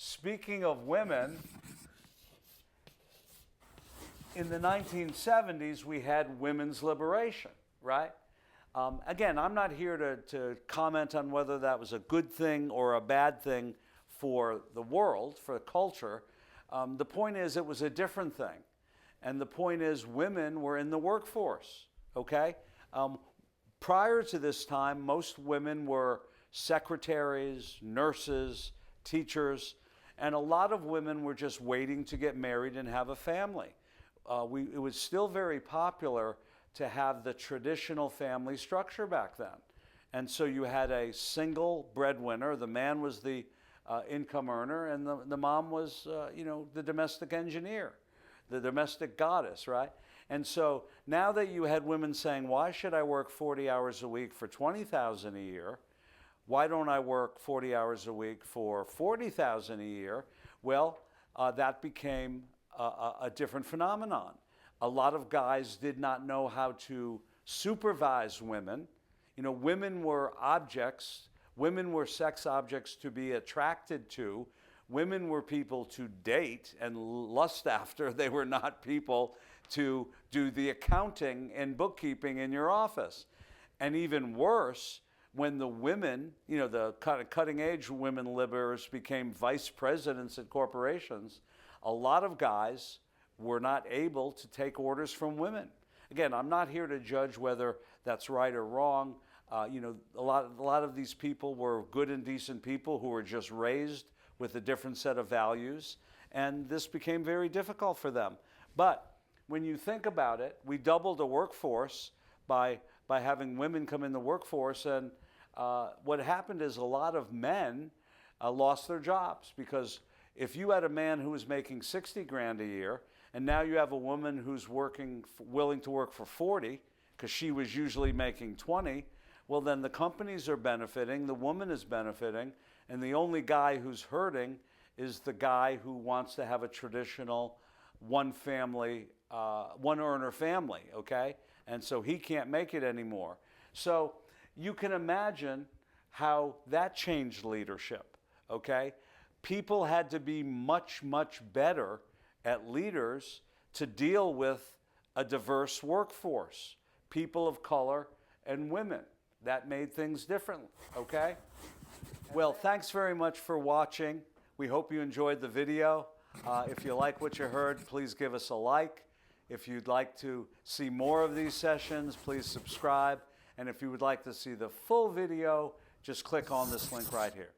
speaking of women, in the 1970s, we had women's liberation, right? Again, I'm not here to comment on whether that was a good thing or a bad thing for the world, for culture. The point is, it was a different thing. And the point is, women were in the workforce, okay? Prior to this time, most women were secretaries, nurses, teachers, and a lot of women were just waiting to get married and have a family. It was still very popular to have the traditional family structure back then. And so you had a single breadwinner. The man was the income earner, and the mom was, the domestic engineer, the domestic goddess, right? And so now that you had women saying, why should I work 40 hours a week for $20,000 a year? Why don't I work 40 hours a week for $40,000 a year? Well, that became a different phenomenon. A lot of guys did not know how to supervise women. Women were objects. Women were sex objects to be attracted to. Women were people to date and lust after. They were not people to do the accounting and bookkeeping in your office. And even worse, when the women, the cutting edge women liberals became vice presidents at corporations, a lot of guys were not able to take orders from women. Again, I'm not here to judge whether that's right or wrong. A lot of these people were good and decent people who were just raised with a different set of values, and this became very difficult for them. But when you think about it, we doubled the workforce by having women come in the workforce, and what happened is a lot of men lost their jobs, because if you had a man who was making 60 grand a year, and now you have a woman who's willing to work for 40, because she was usually making 20, well, then the companies are benefiting, the woman is benefiting, and the only guy who's hurting is the guy who wants to have a traditional one earner family, okay? And so he can't make it anymore. So you can imagine how that changed leadership, okay? People had to be much, much better at leaders to deal with a diverse workforce, people of color and women. That made things different, okay? Well, thanks very much for watching. We hope you enjoyed the video. If you like what you heard, please give us a like. If you'd like to see more of these sessions, please subscribe. And if you would like to see the full video, just click on this link right here.